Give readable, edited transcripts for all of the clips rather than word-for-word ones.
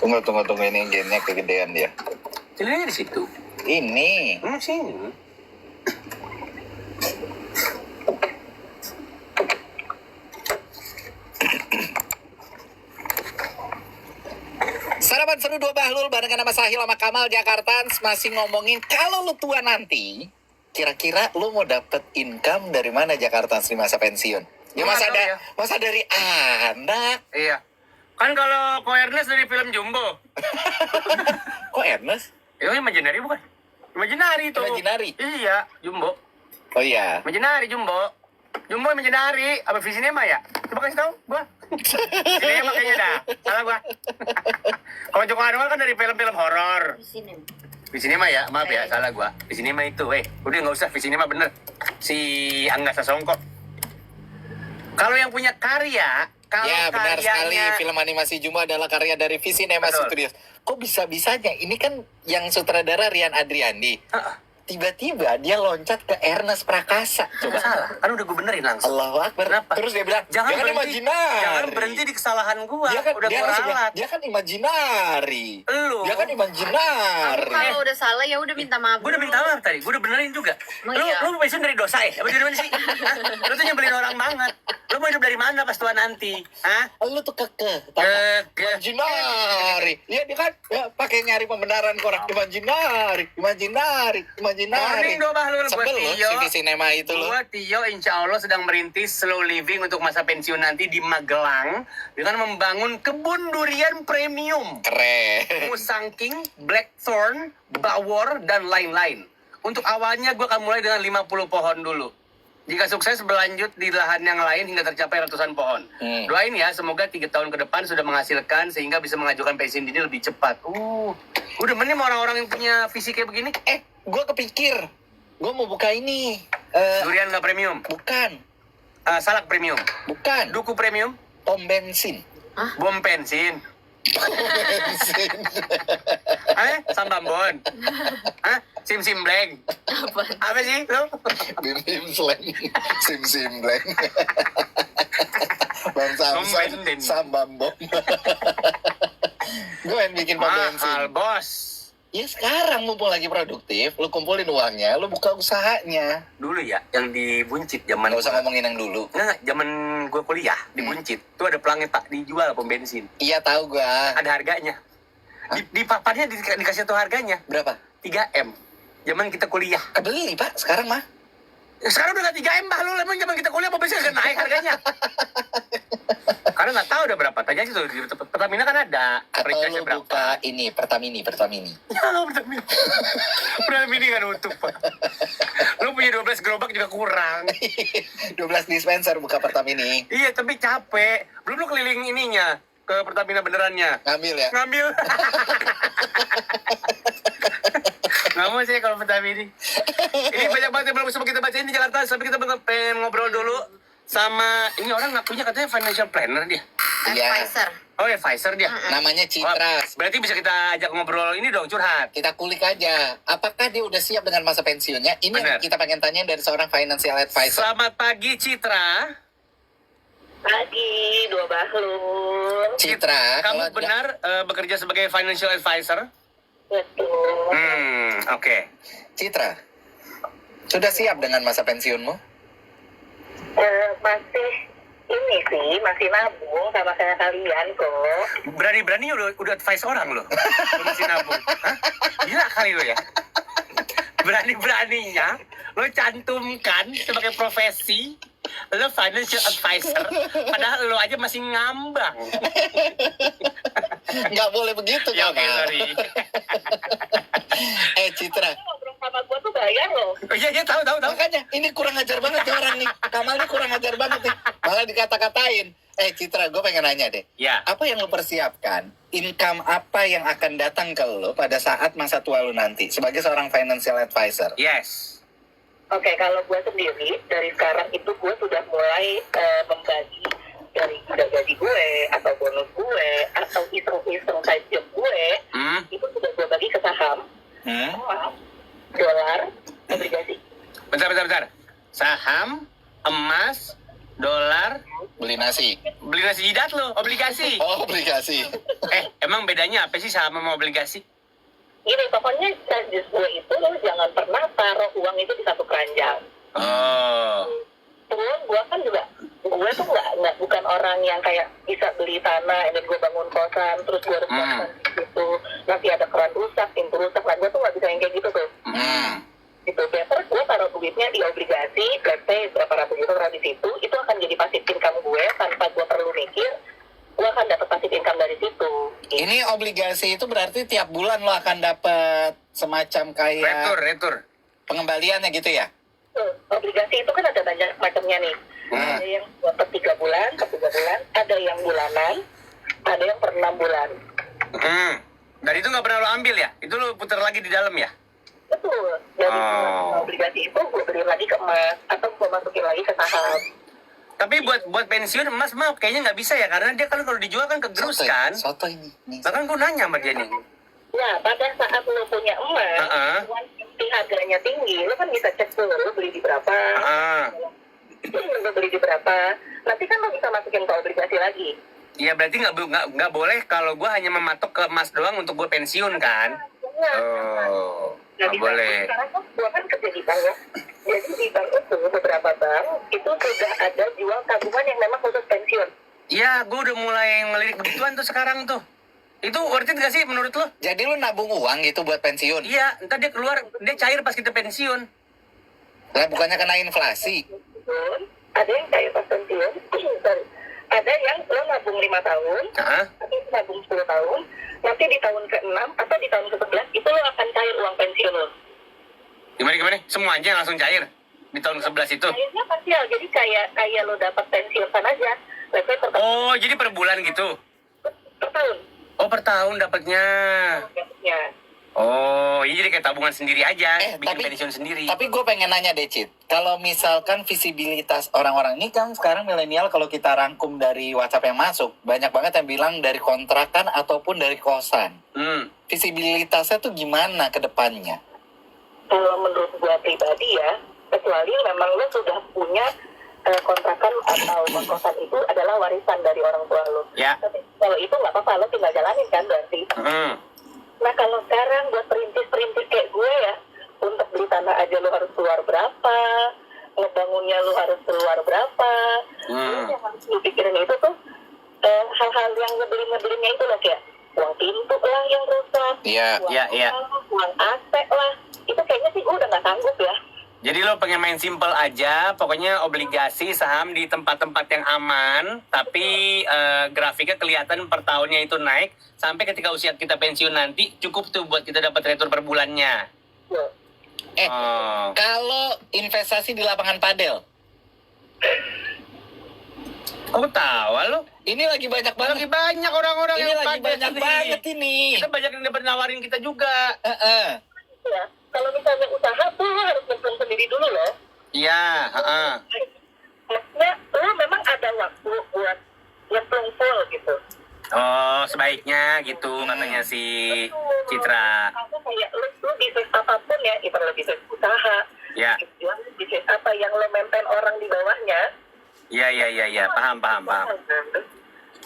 Tunggu ini gennya kegedean dia. Cilirnya di situ. Ini. Sini. Sarapan seru dua bahlul barengan sama Sahil sama Kamal Jakarta masih ngomongin kalau lu tua nanti, kira-kira lu mau dapet income dari mana Jakarta di masa pensiun? Ya masa dari anak. Iya. Kan kalau Ko Ernest dari film Jumbo. Kok Ernest? Itu Imaginary bukan? Imaginary itu. Imaginary? Iya, Jumbo. Oh iya. Imaginary Jumbo. Jumbo Imaginary. Apa Visinema ya? Coba kasih tahu gua. Visinema kayaknya dah. Salah gua. Kalau Joko Anwar kan dari film-film horor. Visinema ya, maaf ya, salah gua. Visinema itu, udah nggak usah Visinema bener. Si Angga Sasongko. Kalau yang punya karya, kalau ya benar sekali, karyanya film animasi Jumbo adalah karya dari Visinema Betul. Studios. Kok bisa-bisanya? Ini kan yang sutradara Rian Adriandi. Tiba-tiba dia loncat ke Ernest Prakasa. coba salah. Kan udah gue benerin langsung. Allahu Akbar. Kenapa? Terus dia bilang, Jangan imajinari. berhenti di kesalahan gua. Dia kan, udah dia gua langsung bilang, ralat. dia kan imajinari. Lu. Dia kan imajinari. Kalau udah salah ya udah minta maaf. Gue udah minta maaf tadi, gue udah benerin juga. Oh, Lu iya. pensiun dari dosa ya? Apa dari mana sih? Hah? Lu tuh nyebelin orang banget. Lu mau hidup dari mana pas tua nanti? Hah? Lu tuh kekeh. Imajinari. Iya dia kan ya, pakai nyari pembenaran ke orang. Imajinari. Morning dua bahlul, buat Sebel loh Tio. si Visinema itu loh. Gua Tio insya Allah sedang merintis slow living untuk masa pensiun nanti di Magelang dengan membangun kebun durian premium. Keren. Musangking, blackthorn, bawor, dan lain-lain. Untuk awalnya gue akan mulai dengan 50 pohon dulu. Jika sukses berlanjut di lahan yang lain hingga tercapai ratusan pohon. Doain ya, semoga 3 tahun ke depan sudah menghasilkan sehingga bisa mengajukan pensiun dini lebih cepat. Udah menim orang-orang yang punya visi kayak begini. Gue kepikir. Gue mau buka ini. Durian nggak premium? Bukan. Salak premium? Bukan. Duku premium? Pom bensin. Bom bensin? Bensin. Sambambon? Sim blank? Apa sih lu? Bim slang. Sim blank. Bang Samson. Bensin. Sambam bom. Gue pengen bikin pom bensin. Mahal bos. Ya sekarang mumpung lagi produktif, lu kumpulin uangnya, lu buka usahanya. Dulu ya, yang di Buncit zaman Gak usah ngomongin yang dulu. Nggak, zaman gue kuliah di Buncit tuh ada pelangnya tak dijual pom bensin. Iya tahu gua. Ada harganya. Di papannya dikasih tuh harganya. Berapa? 3M. Zaman kita kuliah. Kebeli pak, sekarang mah. Sekarang udah nggak 3M bah lu, emang zaman kita kuliah pom bensin nggak naik harganya. Karena nggak tahu udah berapa. Tanya sih tuh di Pertamina kan ada. Atau Peringkatnya lu buka ini, Pertamini. Ya, Pertamina. Pertamina kan utuh pak. Lu punya 12 gerobak juga kurang. 12 dispenser buka Pertamini. Iya tapi capek. Belum lu keliling ininya ke Pertamina benerannya. Ngambil ya? Ngambil. Nggak mau sih kalau Pertamina. Ini banyak banget yang belum sempat kita bacain di Jakarta. Sampai kita pengen ngobrol dulu sama ini orang ngakunya katanya financial planner dia. Iya. Pfizer. Oh ya Pfizer dia. Namanya Citra. Berarti bisa kita ajak ngobrol ini dong, curhat. Kita kulik aja. Apakah dia udah siap dengan masa pensiunnya? Ini Bener. yang kita pengen tanya dari seorang financial advisor. Selamat pagi Citra. Pagi, dua bahlul. Citra, Kamu kalau dia- benar bekerja sebagai financial advisor? Betul. Oke. Citra, sudah siap dengan masa pensiunmu? Masih ini sih, masih nabung sama kayak kalian kok. Berani-berani udah advice orang loh. Lu masih nabung. Hah? Gila kali lo ya. Berani-beraninya lo cantumkan sebagai profesi lo financial advisor, padahal lo aja masih ngambang. Nggak boleh begitu, Ya oke, Kamal. sorry. Citra, Ngobrol sama gue tuh bayar loh. Oh, iya tahu. makanya ini kurang ajar banget ya orang nih. Kamal ini kurang ajar banget nih. Malah dikata-katain. Citra, gue pengen nanya deh. Ya. Apa yang lo persiapkan? Income apa yang akan datang ke lo pada saat masa tua lo nanti sebagai seorang financial advisor? Yes. Oke, kalau gue sendiri dari sekarang itu gue sudah mulai membagi dari udah gaji gue atau bonus gue atau iseng-iseng side job gue itu sudah gue bagi ke saham, emas, dolar, obligasi. Bentar. Saham, emas, dolar, Beli nasi. Obligasi jidat lo, obligasi. Oh, obligasi. Emang bedanya apa sih sama obligasi? Ini pokoknya charges gue itu lo jangan pernah taruh uang itu di satu keranjang. Oh. Terus gue kan juga, gue tuh nggak bukan orang yang kayak bisa beli tanah, dan gue bangun kosan, terus gue harus kosan gitu, nanti ada keran rusak, pintu rusak, nah gue tuh nggak bisa yang kayak gitu tuh. Gitu, better gue taruh duitnya di obligasi, let's say berapa ratus juta taruh di situ, itu akan jadi passive income gue tanpa gue perlu mikir, gue akan dapat passive income dari situ. Ini obligasi itu berarti tiap bulan lo akan dapat semacam kayak Retur. pengembaliannya gitu ya? Obligasi itu kan ada banyak macamnya nih. Ada yang per 3 bulan, ada yang bulanan, ada yang per 6 bulan. Dan itu nggak pernah lo ambil ya? Itu lo putar lagi di dalam ya? Betul. Dari obligasi itu gue beli lagi ke emas atau gue masukin lagi ke saham. Tapi buat pensiun emas mah kayaknya nggak bisa ya, karena dia kan kalau dijual kan kegerus kan. Soto ini. Bahkan gue nanya sama dia nih. Nah, pada saat lo punya emas, nanti harganya tinggi, lo kan bisa cek tuh, lo beli di berapa, lo beli di berapa. Nanti kan lo bisa masukin ke obligasi lagi. Iya, berarti nggak boleh kalau gue hanya mematok ke emas doang untuk gue pensiun kan? Oh, nggak boleh. Sekarang kan gue kan kerja di bank ya. Jadi di bank itu beberapa bank itu sudah ada jual tabungan yang memang khusus pensiun. Iya, gue udah mulai ngelirik begituan tuh sekarang tuh. Itu worth it gak sih menurut lo? Jadi lu nabung uang gitu buat pensiun? Iya, ntar dia keluar, dia cair pas kita pensiun. Lah bukannya kena inflasi? Ada yang cair pas pensiun, sorry. Ada yang lo nabung 5 tahun, atau nabung 10 tahun, nanti di tahun ke-6 atau di tahun ke-11 itu lo akan cair uang pensiun lo. Gimana? Semua aja langsung cair di tahun ke-11 itu? Cairnya parsial, jadi kayak lo dapat pensiun aja. Oh, jadi per bulan gitu? Per tahun. Oh, per tahun dapatnya. Ya. Oh, iya jadi kayak tabungan sendiri aja, bikin tapi- pensiun sendiri. Tapi gue pengen nanya deh, Cid. Kalau misalkan visibilitas orang-orang ini kan sekarang milenial, kalau kita rangkum dari WhatsApp yang masuk, banyak banget yang bilang dari kontrakan ataupun dari kosan. Visibilitasnya tuh gimana ke depannya? Kalau menurut gua pribadi ya, kecuali memang lo sudah punya kontrakan atau kosan itu adalah warisan dari orang tua lo. Ya. Tapi kalau itu nggak apa-apa, lo tinggal jalanin kan berarti. Nah kalau sekarang buat perintis kayak gue ya, untuk beli tanah aja lo harus keluar berapa, ngebangunnya lo harus keluar berapa. Jadi yang harus lo pikirin itu tuh hal-hal yang ngebelinnya itu loh, kayak uang pintu lah yang rusak, uang AC lah. Itu kayaknya sih gue udah nggak sanggup ya. Jadi lo pengen main simple aja, pokoknya obligasi saham di tempat-tempat yang aman, tapi grafiknya kelihatan per tahunnya itu naik, sampai ketika usia kita pensiun nanti, cukup tuh buat kita dapat retur per bulannya. Kalau investasi di lapangan padel, Kok tahu lo? ini lagi banyak banget. Lagi banyak orang-orang Ini yang lagi pakai banyak banget ini. Kita banyak yang dapat nawarin kita juga. Ya, kalau misalnya usaha tuh lo harus nyemplung sendiri dulu loh. Iya, Maksudnya lo memang ada waktu buat nyemplung full gitu. Oh, sebaiknya gitu katanya si Citra. Karena kayak lo bisnis apapun ya, ibarat lo bisnis usaha, Ya. bisnis apa yang lo maintain orang di bawahnya. Iya, paham.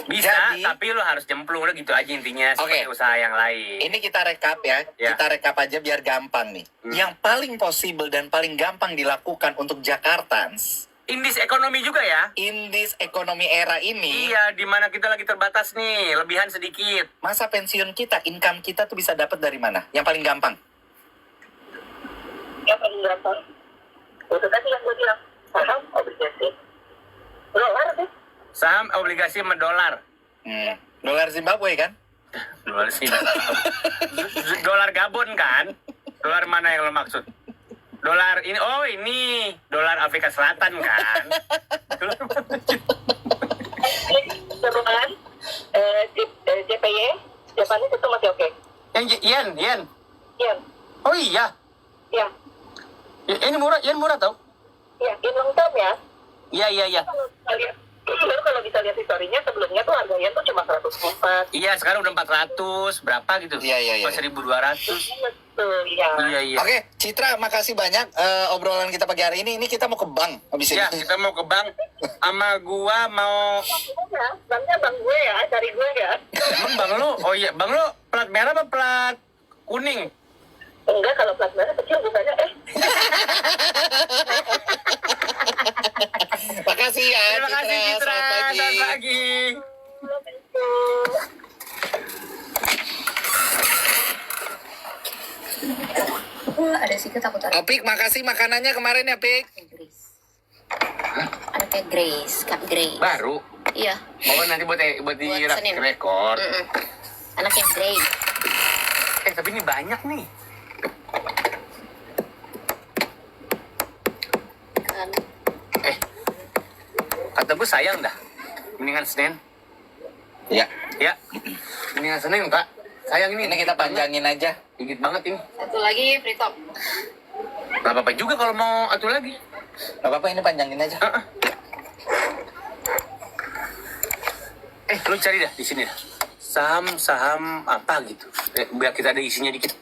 Bisa, Jadi- tapi lo harus jemplung lo gitu aja intinya seperti Oke. usaha yang lain. Ini kita rekap ya. Ya. Kita rekap aja biar gampang nih. Yang paling possible dan paling gampang dilakukan untuk Jakartans Indis ekonomi juga ya. in this ekonomi era ini, Iya, di mana kita lagi terbatas nih, lebihan sedikit. masa pensiun kita, income kita tuh bisa dapat dari mana? Yang paling gampang. Yang paling gampang, itu tadi yang gue bilang, saham, obligasi, dolar sih. Saham, obligasi sama dolar. Dolar Zimbabwe kan? Dolar sini. Dolar Gabon kan? Dolar mana yang lo maksud? Dolar ini, ini dolar Afrika Selatan kan? Perumahan, JPY, Japanese itu masih oke. Yang yen. Iya, Oh iya, iya, yen murah tau? iya, in long term ya. Iya. Baru kalau bisa lihat historinya sebelumnya tuh harganya tuh cuma 104. Iya, sekarang udah 400 berapa gitu? Iya. 1200. Betul, ya. Iya. Oke, Citra, makasih banyak obrolan kita pagi hari ini. Ini kita mau ke bank habis Ya, ini. kita mau ke bank sama gua mau. Banknya bang gue ya, cari gue ya. Emang bang lu? Oh iya, bang lu plat merah apa plat kuning? Enggak, kalau plat merah kecil bukannya Makasih ya, Terima kasih Citra. Selamat pagi. Selamat pagi. Ada sih takut ada Opik, makasih makanannya kemarin ya, Pik. Grace. Anaknya Grace, Kak Grace. Baru. Iya. Oh nanti buat di Senin. rekor. Mm-mm. Anaknya Grace. Tapi ini banyak nih. Kan. Kata gue sayang dah. Mendingan Senin. Ya, Ya. Mendingan Senin kak. Sayang ini. ini kita panjangin aja. Dikit banget ini. Satu lagi free top. Gak apa-apa juga kalau mau atu lagi. Gak apa-apa, ini panjangin aja. Lu cari dah di sini dah. Saham apa gitu. Biar kita ada isinya dikit.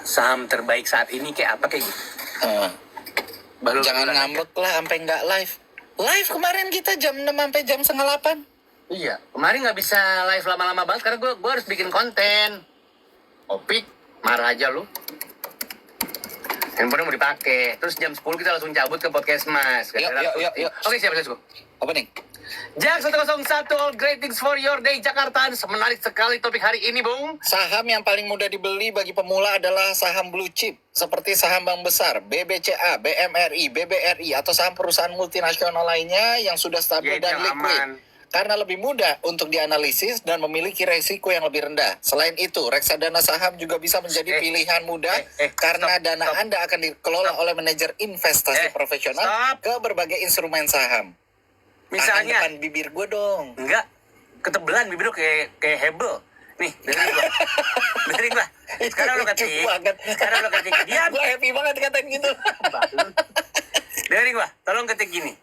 Saham terbaik saat ini kayak apa kayak gitu. Baru Jangan ngambek lah sampai nggak live. Live kemarin kita jam 6 sampai jam setengah 8. Iya, kemarin nggak bisa live lama-lama banget karena gue harus bikin konten. Opik, marah aja lu. Handphone mau dipakai. Terus jam 10 kita langsung cabut ke podcast Mas. Yuk. Oke, siap, let's go. Apa nih? Jak 101, all great things for your day Jakarta. Menarik sekali topik hari ini, Bung. Saham yang paling mudah dibeli bagi pemula adalah saham blue chip seperti saham bank besar, BBCA, BMRI, BBRI atau saham perusahaan multinasional lainnya yang sudah stabil Ya, itu dan yang liquid. aman. Karena lebih mudah untuk dianalisis dan memiliki resiko yang lebih rendah. Selain itu, reksadana saham juga bisa menjadi pilihan mudah karena stop, dana stop. Anda akan dikelola oleh manajer investasi profesional stop. ke berbagai instrumen saham. Tahan Misalnya, depan bibir gue dong. enggak, ketebelan bibir lu kayak hebel. Nih, dengerin gua. Dengerin gua. Sekarang lu ketik. Lucu banget. Sekarang lu ketik. Diam. Gue happy banget katain gitu. Dengerin gua, tolong ketik gini.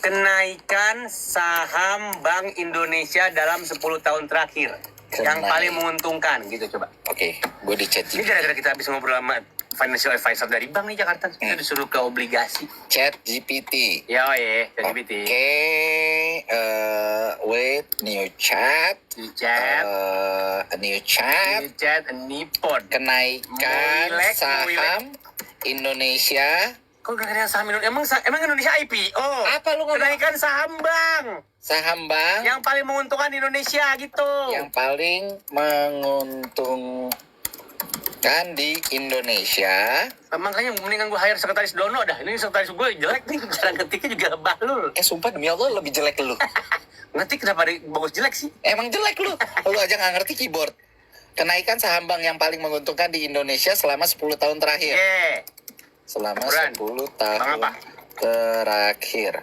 Kenaikan saham Bank Indonesia dalam 10 tahun terakhir. Yang paling menguntungkan gitu coba. Oke, gue di chat Ini gara-gara kita habis ngobrol sama financial advisor dari bank nih Jakarta. Kita disuruh ke obligasi. Chat GPT. Ya, ChatGPT. Oke, wait, new chat. Di chat. New chat. Di chat Nippon. Kenaikan Muilek. saham Indonesia. Kok kenaikan saham Indonesia? Emang Indonesia IPO? Apa lu ngomong? Kenaikan saham bank. Saham bank Yang paling menguntungkan di Indonesia gitu. yang paling menguntungkan di Indonesia. Makanya mendingan gue hire sekretaris Dono dah. Ini sekretaris gue jelek nih. Cara ketiknya juga bahlul. Sumpah demi Allah lebih jelek lu. Ngetik kenapa bagus jelek sih? Emang jelek lu. Lu aja nggak ngerti keyboard. Kenaikan saham bank yang paling menguntungkan di Indonesia selama 10 tahun terakhir. Selama Buran. 10 Bang tahun apa? terakhir.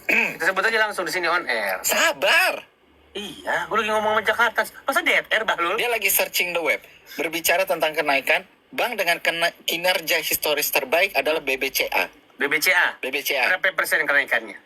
Kita sebut aja langsung di sini on air. Sabar. Iya, gue lagi ngomong sama Jakarta. Masa dead air bahlul? Dia lagi searching the web. Berbicara tentang kenaikan, bank dengan kinerja historis terbaik adalah BBCA. BBCA. BBCA. Berapa persen kenaikannya?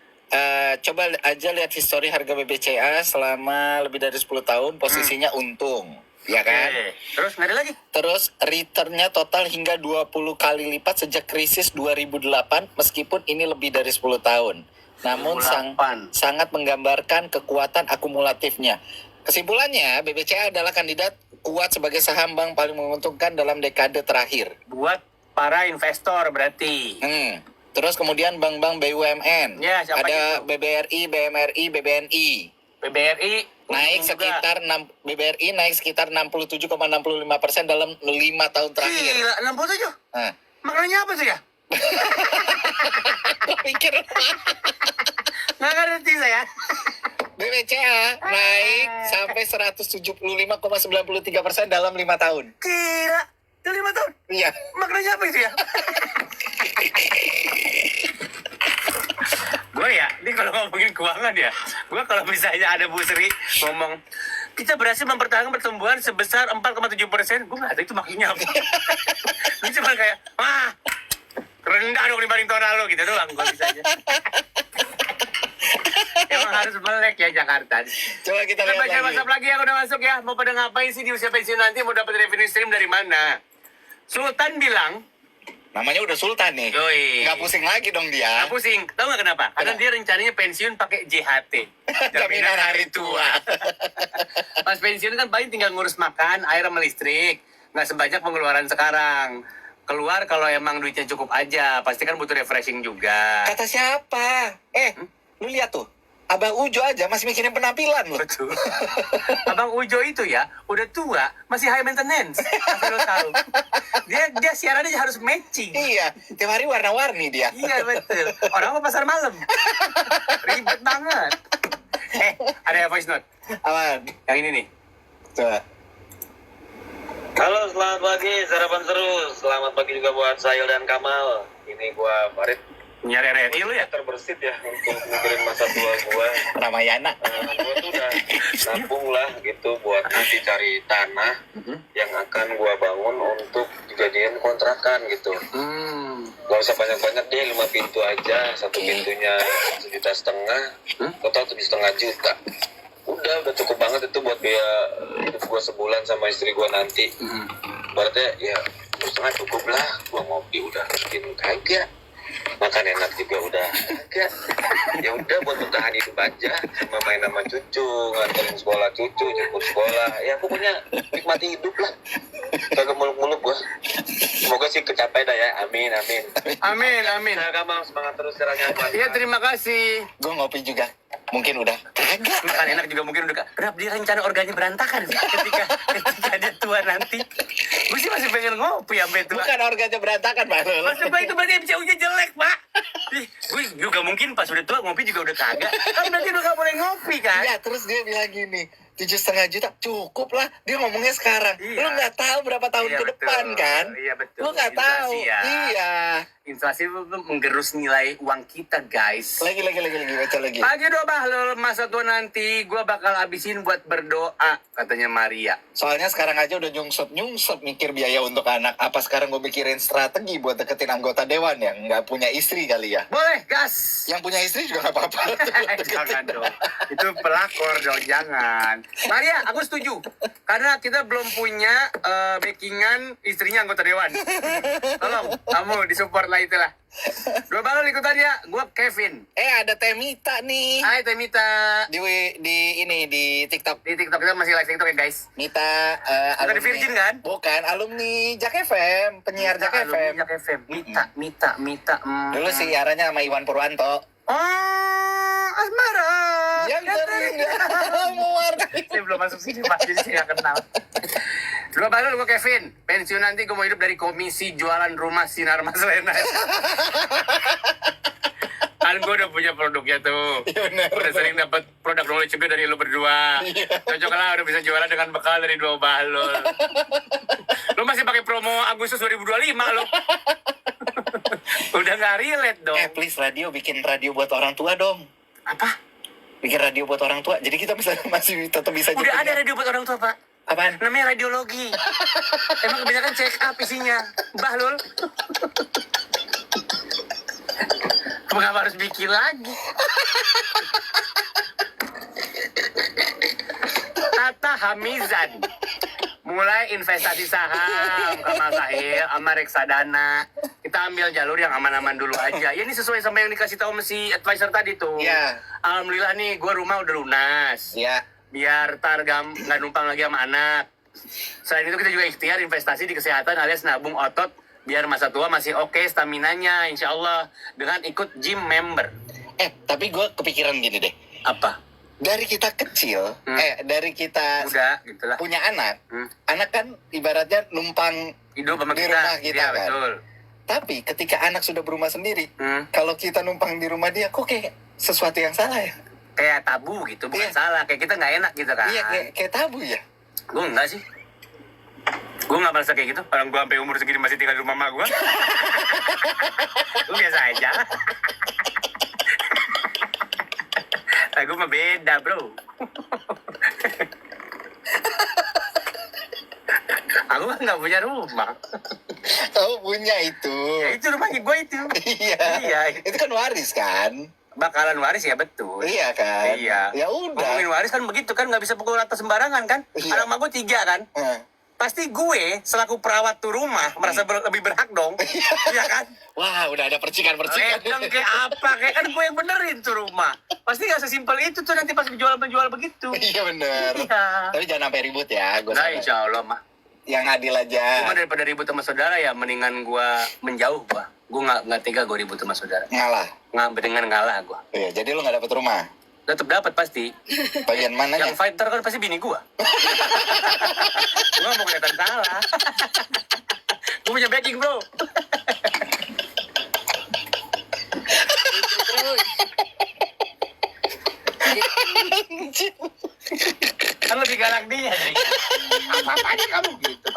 Coba aja lihat histori harga BBCA selama lebih dari 10 tahun, posisinya untung. Ya kan? Oke. Terus nggak ada lagi? Terus returnnya total hingga 20 kali lipat sejak krisis 2008 meskipun ini lebih dari 10 tahun. Namun 2008. sangat menggambarkan kekuatan akumulatifnya. Kesimpulannya, BBCA adalah kandidat kuat sebagai saham bank paling menguntungkan dalam dekade terakhir. Buat para investor berarti. Terus kemudian bank-bank BUMN. Ya, siapa ada itu? BBRI, BMRI, BBNI. BBRI Naik untung juga. sekitar BBRI naik sekitar 67,65% dalam 5 tahun terakhir. Gila, 67? Nah, Maknanya apa sih ya? gua pikir Nggak ngerti saya. BBCA naik sampai 175,93% dalam 5 tahun. Gila, itu 5 tahun. Iya. Maknanya apa itu ya? Gue ya, ini kalau ngomongin keuangan ya, gue kalau misalnya ada Bu Sri ngomong, kita berhasil mempertahankan pertumbuhan sebesar 4,7%, gue nggak tahu itu maksudnya apa. Gue cuma kayak, rendah dong dibanding tahun lalu gitu doang gue bisa aja. Emang harus melek ya Jakarta. Coba kita Kita lihat baca lagi. WhatsApp lagi yang udah masuk ya. Mau pada ngapain sih di usia pensiun nanti? Mau dapat revenue stream dari mana? Sultan bilang, Namanya udah Sultan nih. yoi. Nggak pusing lagi dong dia. Nggak pusing. Tahu nggak kenapa? Karena Kenapa? dia rencananya pensiun pakai JHT. Jaminan hari tua. Pas pensiun kan paling tinggal ngurus makan, air sama listrik. Nggak sebanyak pengeluaran sekarang. Keluar kalau emang duitnya cukup aja. Pasti kan butuh refreshing juga. Kata siapa? Lu lihat tuh. Abang Ujo aja masih mikirin penampilan loh. Betul. Abang Ujo itu ya, udah tua, masih high maintenance. Tapi lo tahu. Dia siarannya harus matching. Iya, tiap hari warna-warni dia. Iya betul. Orang mau pasar malam. Ribet banget. Ada voice note. Aman. Yang ini nih. Coba. Halo, selamat pagi, sarapan seru. Selamat pagi juga buat Sahil dan Kamal. Ini gua Farid. Nyari RRI lu ya? Terbersit ya untuk mikirin masa tua gua. Ramayana. Gua tuh udah nabung lah gitu buat nanti cari tanah yang akan gua bangun untuk dijadiin kontrakan gitu. Gak usah banyak-banyak deh, 5 pintu aja. Satu pintunya 1,5 juta. Total 7,5 juta. Udah cukup banget itu buat biaya hidup gua sebulan sama istri gua nanti. Berarti ya 2,5 cukup lah. Gua ngopi udah bikin kagak, makan enak juga udah kagak. Ya udah buat bertahan hidup aja, sama main sama cucu, nganterin sekolah cucu, jemput sekolah. Ya pokoknya nikmati hidup lah. Kagak muluk-muluk gua. Semoga sih kecapai dah ya. Amin, amin. Amin, amin. Saya Kamal, semangat terus caranya. Iya, terima kasih. Gue ngopi juga. Mungkin udah. Kagak. Makan enak juga mungkin udah. Kenapa dia rencana organnya berantakan sih ketika dia tua nanti? Gue sih masih pengen ngopi sampai tua. Bukan organnya berantakan, Pak. Maksud gue itu berarti MCU-nya jelek, Pak. Gue juga mungkin pas udah tua ngopi juga udah kagak. Kan berarti udah gak boleh ngopi kan? Iya, terus dia bilang gini, 7,5 juta cukup lah. Dia ngomongnya sekarang. Iya. Lu nggak tahu berapa tahun Iya, ke depan betul. kan? Iya, betul. Lu nggak tahu. Inflasi ya. Iya. Inflasi itu menggerus nilai uang kita, guys. Lagi baca lagi. Pagi doa bahlul, masa tua nanti gue bakal habisin buat berdoa, katanya Maria. Soalnya sekarang aja udah nyungsep mikir biaya untuk anak. Apa sekarang gue mikirin strategi buat deketin anggota dewan yang nggak punya istri kali ya? Boleh, gas. Yang punya istri juga nggak apa-apa. Jangan dong. Itu pelakor dong, jangan. Maria, aku setuju. Karena kita belum punya backingan istrinya anggota dewan. Tolong, kamu disupport lah itulah. Dua balon ikutan ya, gue Kevin. Ada Temita nih. Hai Temita. Di TikTok. Di TikTok kita masih live TikTok ya guys. Mita Bukan di Virgin kan? Bukan, alumni Jak FM, penyiar Jak FM. Jak FM. Mita. Dulu siarannya sama Iwan Purwanto. Oh, Asmara. Yang terindah mewarnai. Saya belum masuk sini Pak, jadi saya nggak kenal. Dua balon gue Kevin. Pensiun nanti gue mau hidup dari komisi jualan rumah Sinar Mas Lena. Kan gue udah punya produknya tuh. Iya, bener. Udah sering dapat produk knowledge juga dari lu berdua. Cocok lah udah bisa jualan dengan bekal dari dua balon. Lu masih pakai promo Agustus 2025 lo. Udah nggak relate dong. Please radio, bikin radio buat orang tua dong. Apa? Bikin radio buat orang tua. Jadi kita masih tetap bisa Udah ada radio buat orang tua Pak. Apaan? Namanya radiologi. Emang kebanyakan check up isinya. Bahlul. Mengapa harus bikin lagi? Tata Hamizan. Mulai investasi saham, Kamal Sahil, sama reksadana. Kita ambil jalur yang aman-aman dulu aja. Ya ini sesuai sama yang dikasih tahu si advisor tadi tuh. Iya. Alhamdulillah nih, gue rumah udah lunas. Iya. Biar nggak numpang lagi sama anak. Selain itu kita juga ikhtiar investasi di kesehatan alias nabung otot biar masa tua masih oke staminanya insya Allah dengan ikut gym member. Tapi gue kepikiran gini deh. Apa? Dari kita kecil, dari kita Udah gitulah. punya anak, anak kan ibaratnya numpang Hidup sama di kita. rumah kita Iya, kan. betul. Tapi ketika anak sudah berumah sendiri, Hmm. kalau kita numpang di rumah dia, kok kayak sesuatu yang salah ya? Kayak tabu gitu, bukan Iya. salah. Kayak kita nggak enak gitu kan. Iya, kayak tabu ya. Gue enggak sih. Gue nggak merasa kayak gitu. Orang gue sampai umur segini masih tinggal di rumah mama gue. Gue biasa aja. Nah, gue mah beda bro. Aku kan nggak punya rumah. Kamu punya itu. Ya itu rumahnya gue itu. Iya. Iya. Itu kan waris kan? Bakalan waris ya betul. Iya kan? Iya. Ya udah. Ngomongin waris kan begitu kan, nggak bisa pukul rata sembarangan kan. Iya. Anak emak gue 3 kan. Pasti gue selaku perawat tuh rumah merasa lebih berhak dong. Iya kan? Wah, udah ada percikan-percikan. Dong kayak apa? Kayak kan gue yang benerin tuh rumah. Pasti gak sesimpel itu tuh nanti pas menjual begitu. Iya bener. Iya. Tapi jangan sampai ribut ya. Gua Nah saran. insya Allah mah. Yang adil aja. Cuma daripada ribut sama saudara ya mendingan gue menjauh gue. Gue nggak tega gue ribut sama saudara. Ngalah. Dengan ngalah gue. Iya, jadi lu nggak dapet rumah. Tetap dapat pasti. Bagian mananya? Yang fighter kan pasti bini gue. Gue mau kelihatan salah. Gue punya backing bro. Kan lebih galak dia. Apa aja kamu gitu.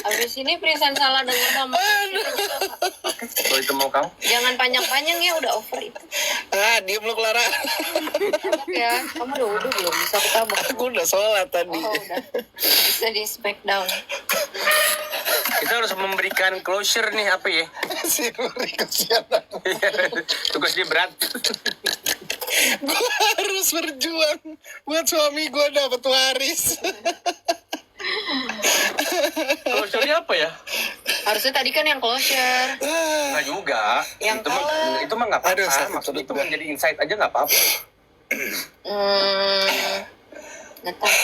Abis ini Prisan salah dengar sama. Kalau itu mau kamu. Jangan panjang-panjang ya, udah over itu. Diem lu Clara. Ya, kamu udah wudhu belum? Bisa ketabok. Aku udah sholat tadi. Oh, udah. Bisa di spek down. Kita harus memberikan closure nih apa ya? Si Ruri kesianan. Tugas dia berat. Gue harus berjuang buat suami gue dapet waris. Closure apa ya? Harusnya tadi kan yang closure. Nggak juga. Yang Itu mah nggak apa-apa. Aduh, sakit Maksudnya itu perut gua. menjadi insight aja nggak apa-apa. Nggak tahu.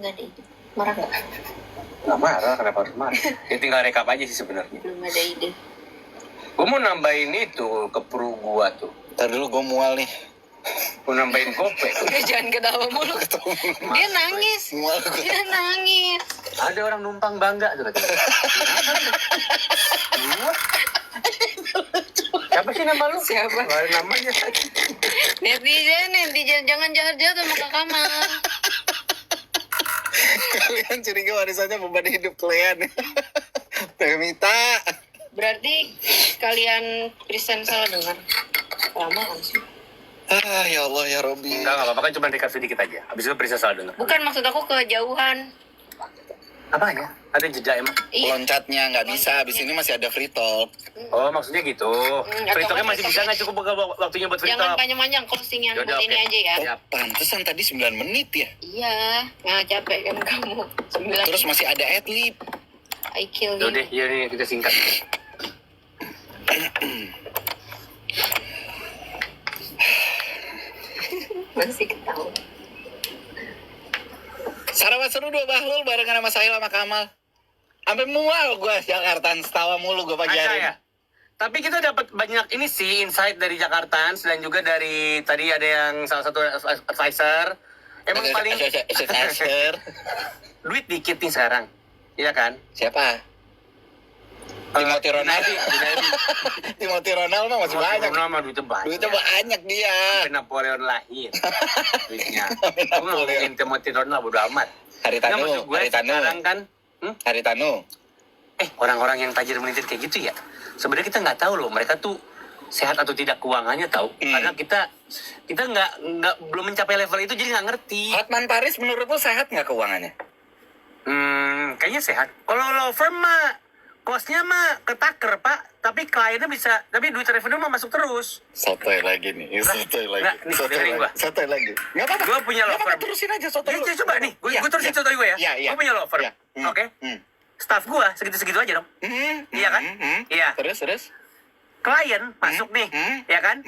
Nggak ada ide. Marah nggak? Nggak marah, kenapa harus marah? Ya tinggal rekap aja sih sebenarnya. Belum ada ide. Gue mau nambahin itu ke peru gua tuh. Ntar dulu gue mual nih. Mau nambahin gope. Udah jangan ketawa mulu. Dia nangis. Mual gue. Dia nangis. Ada orang numpang bangga tuh katanya. Gua? Siapa sih nama lu? Siapa? Nggak ada namanya. Netizen jangan jahat-jahat sama Kak Kamal. Kalian curiga warisannya beban hidup kalian. Pemita. Berarti kalian Kristen salah dengar. Kelamaan sih. Ya Allah ya Robby. Enggak apa-apa kan cuma recap sedikit aja. Habis itu Prisa salah dengar. Bukan, maksud aku kejauhan. Apa ya? Ada jeda emang? Iya. Loncatnya nggak bisa. Abis ini masih ada free talk. Oh maksudnya gitu. Free atau talknya kan masih free bisa talk- nggak cukup waktunya buat free Jangan talk? panjang-panjang, closing yang Yaudah, buat ini oke. aja ya. Siap. Pantesan tadi 9 menit ya. Iya, nggak capek kan kamu. 9 Terus masih ada adlib. I kill Yaudah, you. iya nih kita singkat. Masih ketawa. Sarawat seru 2 Bahlul barengan sama Sahil sama Kamal. Sampai mual gue Jakarta tawa mulu gue pagi Ada hari. ya? Tapi kita dapat banyak ini sih insight dari Jakarta dan juga dari tadi ada yang salah satu advisor. Emang paling Advisor. duit dikit nih sekarang, iya kan? Siapa? Timothy Ronaldo. Junadi. Timothy Ronaldo mah masih banyak. Nama duitnya banyak. Duitnya banyak dia. Sampai Napoleon lahir. Duitnya. Sampai Gue nggak Napoleon. ngomongin Timothy Ronaldo bodo amat. Hari Nggak, Tanu, maksud gue Hari Tanu, sekarang kan, Hari Tanu. orang-orang yang tajir melintir kayak gitu ya. Sebenarnya kita nggak tahu loh mereka tuh sehat atau tidak keuangannya tahu. Karena kita nggak belum mencapai level itu jadi nggak ngerti. Hotman Paris menurut lu sehat nggak keuangannya? Kayaknya sehat. Kalau law firm mah kosnya mah ketaker pak, tapi kliennya bisa, tapi duit revenue mah masuk terus. Sotoy lagi nih, sotoy lagi. Nggak, nih, dengerin gua. Sotoy lagi. Nggak apa-apa. Gue punya law Nggak apa-apa, firm. terusin aja sotoy. Ya, coba nih, gue terusin contoh gue ya. Iya. Gue punya law firm, Iya. oke? Staff gue segitu-segitu aja dong. Iya kan? Iya. Terus. Klien masuk nih, ya kan?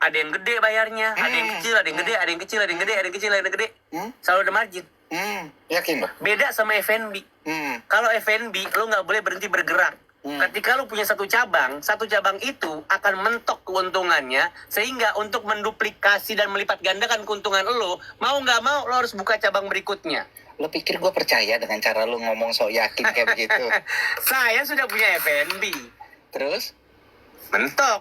Ada yang gede bayarnya, ada yang kecil, ada yang gede, ada yang kecil, ada yang gede, ada yang kecil, ada yang gede. Selalu ada margin. Yakin bah? Beda sama F&B. Kalau F&B lo nggak boleh berhenti bergerak. Ketika lo punya satu cabang itu akan mentok keuntungannya sehingga untuk menduplikasi dan melipat gandakan keuntungan lo, mau nggak mau lo harus buka cabang berikutnya. Lo pikir gue percaya dengan cara lo ngomong so yakin kayak begitu? Saya sudah punya F&B. Terus? Mentok.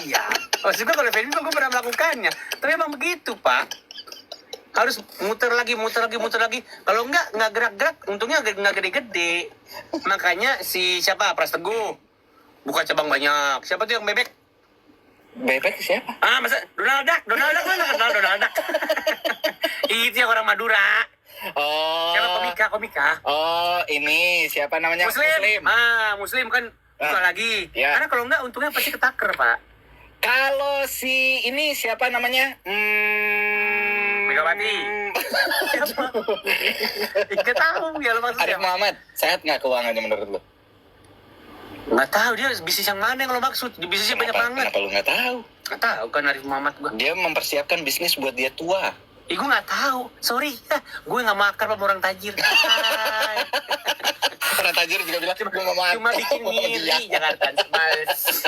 Iya. Maksud gue kalau F&B gue pernah melakukannya. Tapi emang begitu pak. Harus muter lagi. Kalau nggak gerak-gerak, untungnya nggak gede-gede. Makanya si siapa Pras Teguh buka cabang banyak. Siapa tuh yang bebek? Bebek siapa? Masa Donald Duck kan nggak kenal Donald Duck. Itu yang orang Madura. Oh. Siapa komika? Oh, ini siapa namanya? Muslim. Muslim kan buka lagi. Ya. Karena kalau enggak untungnya pasti ketaker, Pak. Kalau si ini siapa namanya? Megawati. Siapa? Nggak tahu ya lo maksudnya. Arif Muhammad. Sehat nggak keuangannya menurut lo? Nggak tahu dia bisnis yang mana yang lo maksud. Bisnisnya banyak banget. Kenapa lo nggak tahu? Nggak tahu kan Arif Muhammad gua. Dia mempersiapkan bisnis buat dia tua. Ih, gue nggak tahu. Sorry, gue nggak makar sama orang tajir. Hai. Orang tajir juga bilang gue nggak mau. Cuma bikin ngiri Jakarta. Mas.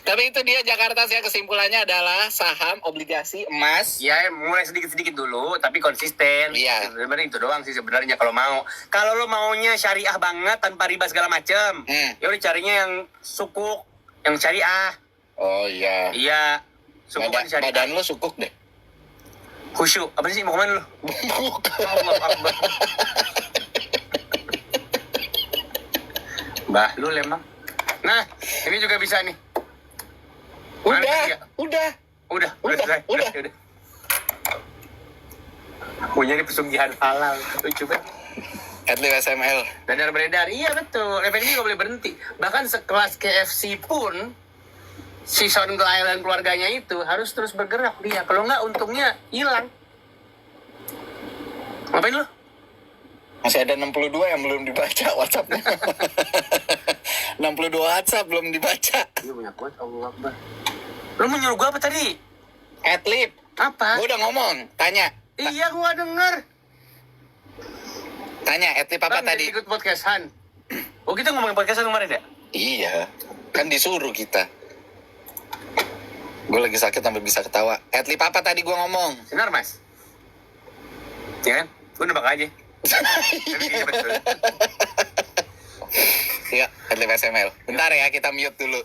Tapi itu dia Jakarta, ya, kesimpulannya adalah saham, obligasi, emas. Ya, mulai sedikit-sedikit dulu, tapi konsisten. Iya. Sebenarnya itu doang sih sebenarnya kalau mau. Kalau lo maunya syariah banget tanpa riba segala macem, ya udah carinya yang sukuk, yang syariah. Oh iya. Iya, sukuk kan syariah. Badan lo sukuk deh. Khusyuk, apa sih mau kemana lo? Bukan. Allah Akbar. Mbah, lu emang. Nah, ini juga bisa nih. Udah selesai. Udah. Punya ini pesugihan halal. Lucu banget. Adlib SML. Dadar beredar, iya betul. FNB nggak boleh berhenti. Bahkan sekelas KFC pun, si Sean Glyle dan keluarganya itu harus terus bergerak dia. Kalau nggak, untungnya hilang. Ngapain lu? Masih ada 62 yang belum dibaca WhatsApp-nya. 62 WhatsApp belum dibaca. Iya banyak banget, Allah Akbar. Lu mau nyuruh gua apa tadi? Adlib. Apa? Gue udah ngomong. Tanya. Iya, gua nggak denger. Tanya, Adlib apa Bang, tadi? ikut podcastan. Oh, kita ngomongin podcastan kemarin ya? Iya. Kan disuruh kita. Gue lagi sakit sampai bisa ketawa. Adlib apa tadi gue ngomong? Sinar, Mas. Ya kan? Gue nebak aja. Tapi iya betul. Iya, Adlib SML. Bentar ya, kita mute dulu.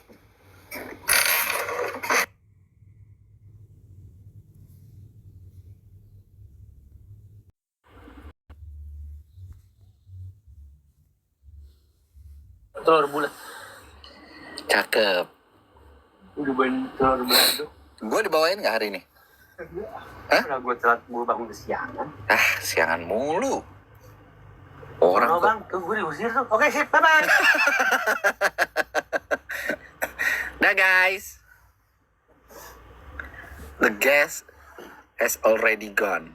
Telur bulat. Cakep. Udah telur bulat tuh. Gue dibawain gak hari ini? Hah? Karena gue telat, gue bangun kesiangan. Ah, siangan mulu. Orang Oh, Bang, tuh gue diusir tuh. Oke, sip, bye-bye. Dah guys. The gas has already gone.